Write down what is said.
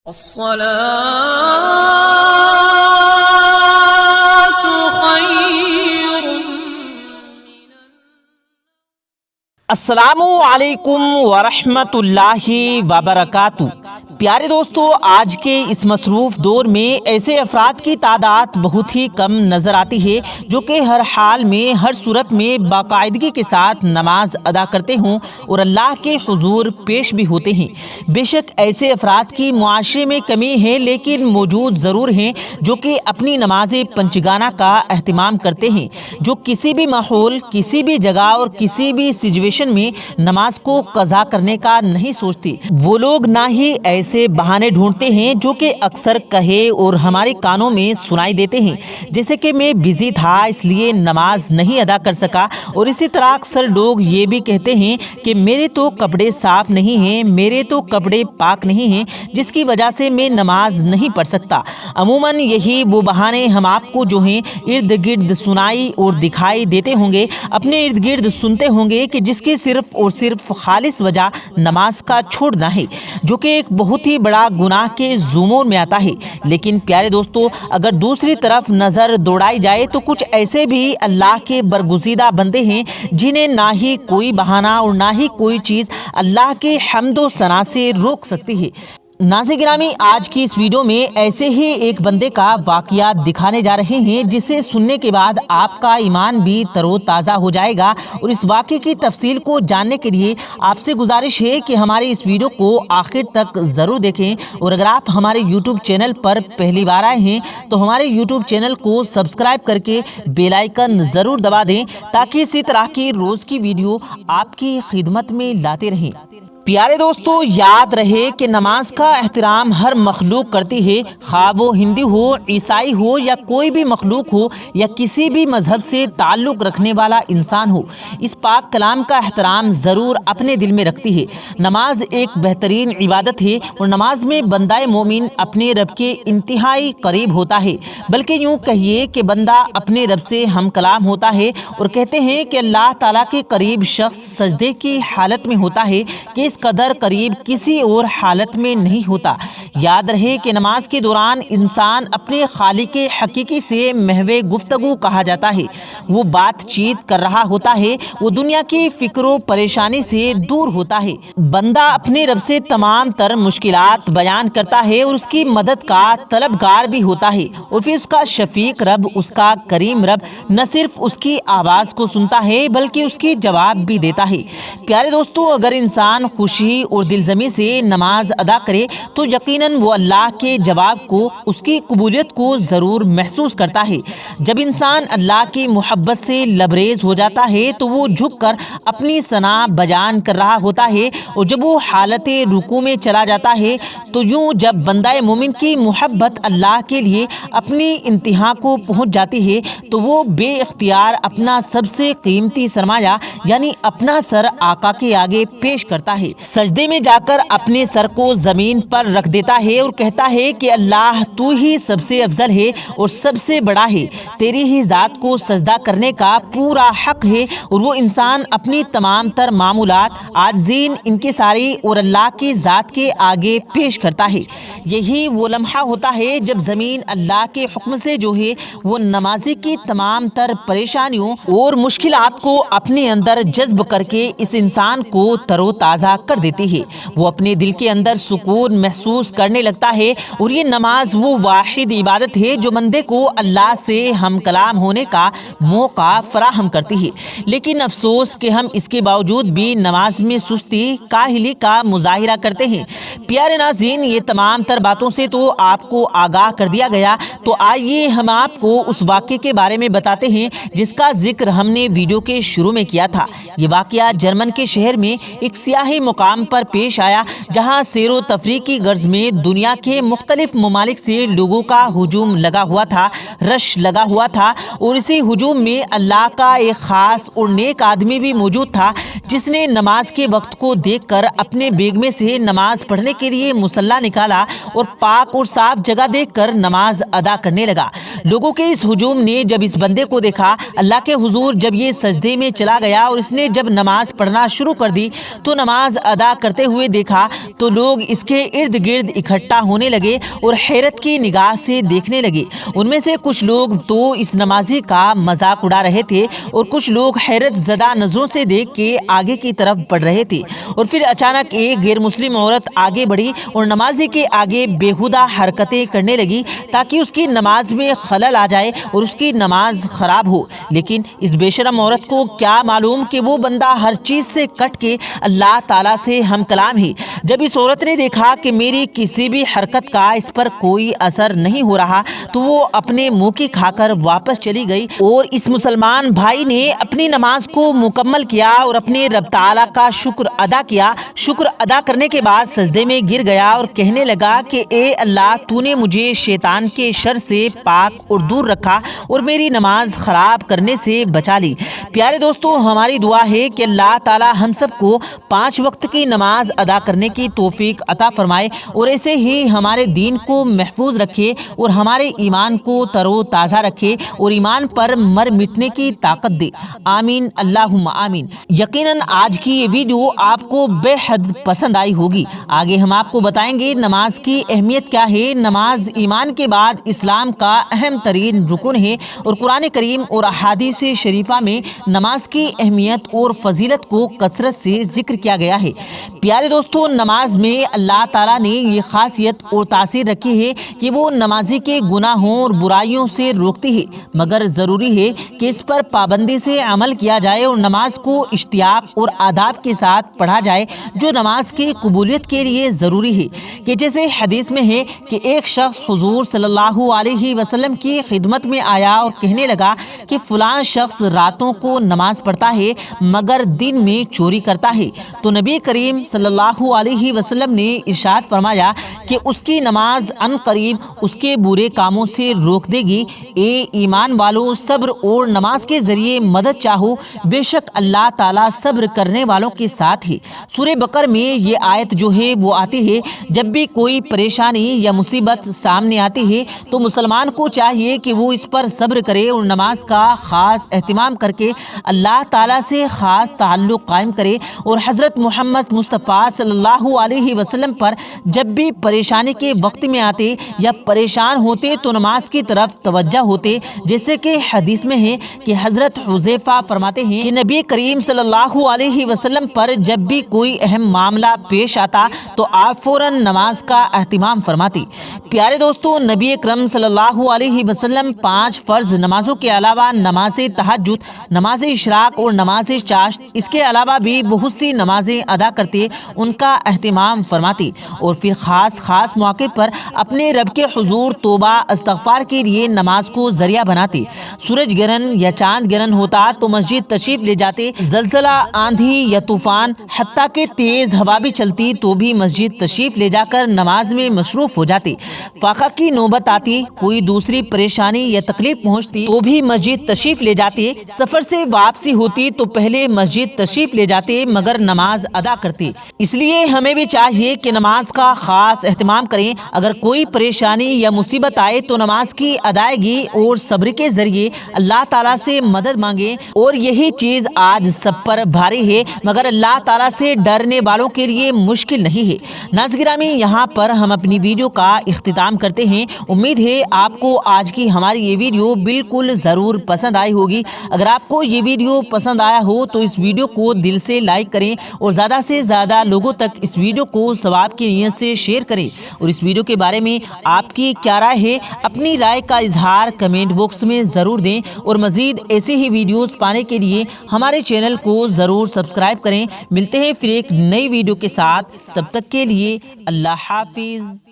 الصلاة خير السلام علیکم ورحمۃ اللہ وبرکاتہ۔ پیارے دوستو، آج کے اس مصروف دور میں ایسے افراد کی تعداد بہت ہی کم نظر آتی ہے جو کہ ہر حال میں، ہر صورت میں باقاعدگی کے ساتھ نماز ادا کرتے ہوں اور اللہ کے حضور پیش بھی ہوتے ہیں۔ بے شک ایسے افراد کی معاشرے میں کمی ہے، لیکن موجود ضرور ہیں جو کہ اپنی نماز پنجگانہ کا اہتمام کرتے ہیں، جو کسی بھی ماحول، کسی بھی جگہ اور کسی بھی سچویشن میں نماز کو قضا کرنے کا نہیں سوچتے۔ وہ لوگ نہ ہی ایسے بہانے ڈھونڈتے ہیں جو کہ اکثر کہے اور ہمارے کانوں میں سنائی دیتے ہیں، جیسے کہ میں بزی تھا اس لیے نماز نہیں ادا کر سکا، اور اسی طرح اکثر لوگ یہ بھی کہتے ہیں کہ میرے تو کپڑے صاف نہیں ہیں، میرے تو کپڑے پاک نہیں ہیں، جس کی وجہ سے میں نماز نہیں پڑھ سکتا۔ عموماً یہی وہ بہانے ہم آپ کو جو ہیں ارد گرد سنائی اور دکھائی دیتے ہوں گے، اپنے ارد گرد سنتے ہوں گے، کہ جس کی صرف اور صرف خالص وجہ نماز کا چھوڑنا ہے، جو کہ ایک بہت ہی بڑا گناہ کے زمرے میں آتا ہے۔ لیکن پیارے دوستو، اگر دوسری طرف نظر دوڑائی جائے تو کچھ ایسے بھی اللہ کے برگزیدہ بندے ہیں جنہیں نہ ہی کوئی بہانہ اور نہ ہی کوئی چیز اللہ کے حمد و ثنا سے روک سکتی ہے۔ ناظرین گرامی، آج کی اس ویڈیو میں ایسے ہی ایک بندے کا واقعہ دکھانے جا رہے ہیں جسے سننے کے بعد آپ کا ایمان بھی تر و تازہ ہو جائے گا، اور اس واقعے کی تفصیل کو جاننے کے لیے آپ سے گزارش ہے کہ ہمارے اس ویڈیو کو آخر تک ضرور دیکھیں، اور اگر آپ ہمارے یوٹیوب چینل پر پہلی بار آئے ہیں تو ہمارے یوٹیوب چینل کو سبسکرائب کر کے بیل آئیکن ضرور دبا دیں تاکہ اسی طرح کی روز کی ویڈیو آپ کی خدمت میں لاتے رہیں۔ پیارے دوستو، یاد رہے کہ نماز کا احترام ہر مخلوق کرتی ہے، خواہ وہ ہندو ہو، عیسائی ہو یا کوئی بھی مخلوق ہو یا کسی بھی مذہب سے تعلق رکھنے والا انسان ہو، اس پاک کلام کا احترام ضرور اپنے دل میں رکھتی ہے۔ نماز ایک بہترین عبادت ہے، اور نماز میں بندہ مومن اپنے رب کے انتہائی قریب ہوتا ہے، بلکہ یوں کہیے کہ بندہ اپنے رب سے ہم کلام ہوتا ہے، اور کہتے ہیں کہ اللہ تعالیٰ کے قریب شخص سجدے کی حالت میں ہوتا ہے کہ اس قدر قریب کسی اور حالت میں نہیں ہوتا۔ یاد رہے کہ نماز کے دوران انسان اپنے خالق حقیقی سے محو گفتگو کہا جاتا ہے، وہ بات چیت کر رہا ہوتا ہے، وہ دنیا کی فکر و پریشانی سے دور ہوتا ہے۔ بندہ اپنے رب سے تمام تر مشکلات بیان کرتا ہے اور اس کی مدد کا طلبگار بھی ہوتا ہے، اور پھر اس کا شفیق رب، اس کا کریم رب نہ صرف اس کی آواز کو سنتا ہے بلکہ اس کی جواب بھی دیتا ہے۔ پیارے دوستو، اگر انسان خوشی اور دلجمی سے نماز ادا کرے تو یقیناً وہ اللہ کے جواب کو، اس کی قبولیت کو ضرور محسوس کرتا ہے۔ جب انسان اللہ کی محبت سے لبریز ہو جاتا ہے تو وہ جھک کر اپنی ثنا بیان کر رہا ہوتا ہے، اور جب وہ حالت رکوع میں چلا جاتا ہے تو یوں جب بندہ مومن کی محبت اللہ کے لیے اپنی انتہا کو پہنچ جاتی ہے تو وہ بے اختیار اپنا سب سے قیمتی سرمایہ یعنی اپنا سر آقا کے آگے پیش کرتا ہے، سجدے میں جا کر اپنے سر کو زمین پر رکھ دیتا ہے اور کہتا ہے کہ اللہ تو ہی سب سے افضل ہے اور سب سے بڑا ہے، تیری ہی ذات کو سجدہ کرنے کا پورا حق ہے، اور وہ انسان اپنی تمام تر معمولات، عاجزین، انکساری اور اللہ کی ذات کے آگے پیش کرتا ہے۔ یہی وہ لمحہ ہوتا ہے جب زمین اللہ کے حکم سے جو ہے وہ نمازی کی تمام تر پریشانیوں اور مشکلات کو اپنے اندر جذب کر کے اس انسان کو تر و تازہ کر دیتی ہے، وہ اپنے دل کے اندر سکون محسوس کرنے لگتا ہے، اور یہ نماز وہ واحد عبادت ہے جو بندے کو اللہ سے ہم کلام ہونے کا موقع فراہم کرتی ہے۔ لیکن افسوس کہ ہم اس کے باوجود بھی نماز میں سستی، کاہلی کا مظاہرہ کرتے ہیں۔ پیارے ناظرین، یہ تمام تر باتوں سے تو آپ کو آگاہ کر دیا گیا، تو آئیے ہم آپ کو اس واقعے کے بارے میں بتاتے ہیں جس کا ذکر ہم نے ویڈیو کے شروع میں کیا تھا۔ یہ واقعہ جرمن کے شہر میں ایک سیاحی مقام پر پیش آیا جہاں سیر و تفریح کی غرض میں دنیا کے مختلف ممالک سے لوگوں کا ہجوم لگا ہوا تھا، رش لگا ہوا تھا، اور اسی ہجوم میں اللہ کا ایک خاص اور نیک آدمی بھی موجود تھا جس نے نماز کے وقت کو دیکھ کر اپنے بیگمے سے نماز پڑھنے کے لیے مصلی نکالا اور پاک اور صاف جگہ دیکھ کر نماز ادا کرنے لگا۔ لوگوں کے اس ہجوم نے جب اس بندے کو دیکھا، اللہ کے حضور جب یہ سجدے میں چلا گیا اور اس نے جب نماز پڑھنا شروع کر دی تو نماز ادا کرتے ہوئے دیکھا تو لوگ اس کے ارد گرد اکٹھا ہونے لگے اور حیرت کی نگاہ سے دیکھنے لگے۔ ان میں سے کچھ لوگ تو اس نمازی کا مذاق اڑا رہے تھے اور کچھ لوگ حیرت زدہ نظروں سے دیکھ کے آگے کی طرف بڑھ رہے تھے، اور پھر اچانک ایک غیر مسلم عورت آگے بڑھی اور نمازی کے آگے بےہودہ حرکتیں کرنے لگی تاکہ اس کی نماز میں خلل آ جائے اور اس کی نماز خراب ہو۔ لیکن اس بے شرم عورت کو کیا معلوم کہ وہ بندہ ہر چیز سے کٹ کے اللہ تعالیٰ سے ہم کلام ہے۔ جب اس عورت نے دیکھا کہ میری کسی بھی حرکت کا اس پر کوئی اثر نہیں ہو رہا تو وہ اپنے منہ کی کھا کر واپس چلی گئی، اور اس مسلمان بھائی نے اپنی نماز کو مکمل کیا اور اپنے رب تعالیٰ کا شکر ادا کیا۔ شکر ادا کرنے کے بعد سجدے میں گر گیا اور کہنے لگا کہ اے اللہ، تو نے مجھے شیطان کے شر سے پاک اور دور رکھا اور میری نماز خراب کرنے سے بچا لی۔ پیارے دوستو، ہماری دعا ہے کہ اللہ تعالی ہم سب کو 5 وقت کی نماز ادا کرنے کی توفیق عطا فرمائے اور ایسے ہی ہمارے دین کو محفوظ رکھے اور ہمارے ایمان کو تر و تازہ رکھے اور ایمان پر مر مٹنے کی طاقت دے، آمین اللہم آمین۔ یقیناً آج کی یہ ویڈیو آپ کو بے حد پسند آئی ہوگی۔ آگے ہم آپ کو بتائیں گے نماز کی اہمیت کیا ہے۔ نماز ایمان کے بعد اسلام کا اہم ترین رکن ہے، اور قرآن کریم اور احادیث شریفہ میں نماز کی اہمیت اور فضیلت کو کثرت سے ذکر کیا گیا ہے۔ پیارے دوستو، نماز میں اللہ تعالیٰ نے یہ خاصیت اور تاثیر رکھی ہے کہ وہ نمازی کے گناہوں اور برائیوں سے روکتی ہے، مگر ضروری ہے کہ اس پر پابندی سے عمل کیا جائے اور نماز کو اشتیاق اور آداب کے ساتھ پڑھا جائے جو نماز کی قبولیت کے لیے ضروری ہے۔ کہ جیسے حدیث میں ہے کہ ایک شخص حضور صلی اللہ علیہ وسلم کی خدمت میں آیا اور کہنے لگا کہ فلاں شخص راتوں کو نماز پڑھتا ہے مگر دن میں چوری کرتا ہے، تو نبی کریم صلی اللہ علیہ وسلم نے ارشاد فرمایا کہ اس کی نماز ان قریب اس کے برے کاموں سے روک دے گی۔ اے ایمان والو، صبر اور نماز کے ذریعے مدد چاہو، بے شک اللہ تعالیٰ صبر کرنے والوں کے ساتھ ہے۔ سورہ بقرہ میں یہ آیت جو ہے وہ آتی ہے جب بھی کوئی پریشانی یا مصیبت سامنے آتی ہے تو مسلمان کو چاہیے کہ وہ اس پر صبر کرے اور نماز کا خاص اہتمام کر کے اللہ تعالیٰ سے خاص تعلق قائم کرے، اور حضرت محمد مصطفیٰ صلی اللہ علیہ وسلم پر جب بھی پریشانی کے وقت میں آتے یا پریشان ہوتے تو نماز کی طرف توجہ ہوتے، جیسے کہ حدیث میں ہے کہ حضرت حذیفہ فرماتے ہیں کہ نبی کریم صلی اللہ علیہ وسلم پر جب بھی کوئی اہم معاملہ پیش آتا تو آپ فوراً نماز کا اہتمام فرماتے۔ پیارے دوستو، نبی اکرم صلی اللہ علیہ وسلم 5 فرض نمازوں کے علاوہ نماز تہجد، نماز اشراق اور نماز چاشت، اس کے علاوہ بھی بہت سی نمازیں ادا کرتے، ان کا اہتمام فرماتے، اور پھر خاص موقع پر اپنے رب کے حضور توبہ استغفار کے لیے نماز کو ذریعہ بناتے۔ سورج گرہن یا چاند گرہن ہوتا تو مسجد تشریف لے جاتے، زلزلہ، آندھی یا طوفان، حتیٰ کہ تیز ہوا بھی چلتی تو بھی مسجد تشریف لے جا کر نماز میں مصروف ہو جاتے۔ فاقہ کی نوبت آتی، کوئی دوسری پریشانی یا تکلیف پہنچتی تو بھی مسجد تشریف لے جاتے، سفر سے واپسی ہوتی تو پہلے مسجد تشریف لے جاتے مگر نماز ادا کرتے۔ اس لیے ہمیں بھی چاہیے کہ نماز کا خاص اہتمام کریں۔ اگر کوئی پریشانی یا مصیبت آئے تو نماز کی ادائیگی اور صبر کے ذریعے اللہ تعالیٰ سے مدد مانگیں، اور یہی چیز آج سب پر بھاری ہے مگر اللہ تعالیٰ سے ڈرنے والوں کے لیے مشکل نہیں ہے۔ ناظرین گرامی، یہاں پر ہم اپنی ویڈیو کا اختتام کرتے ہیں۔ امید ہے آپ کو آج کی ہماری یہ ویڈیو بالکل ضرور پسند آئی ہوگی۔ اگر آپ کو یہ ویڈیو پسند آیا ہو تو اس ویڈیو کو دل سے لائک کریں اور زیادہ سے زیادہ لوگوں تک اس ویڈیو کو ثواب کی نیت سے شیئر کریں، اور اس ویڈیو کے بارے میں آپ کی کیا رائے ہے، اپنی رائے کا اظہار کمنٹ باکس میں ضرور دیں، اور مزید ایسی ہی ویڈیوز پانے کے لیے ہمارے چینل کو ضرور سبسکرائب کریں۔ ملتے ہیں پھر ایک نئی ویڈیو کے ساتھ، تب تک کے لیے اللہ حافظ۔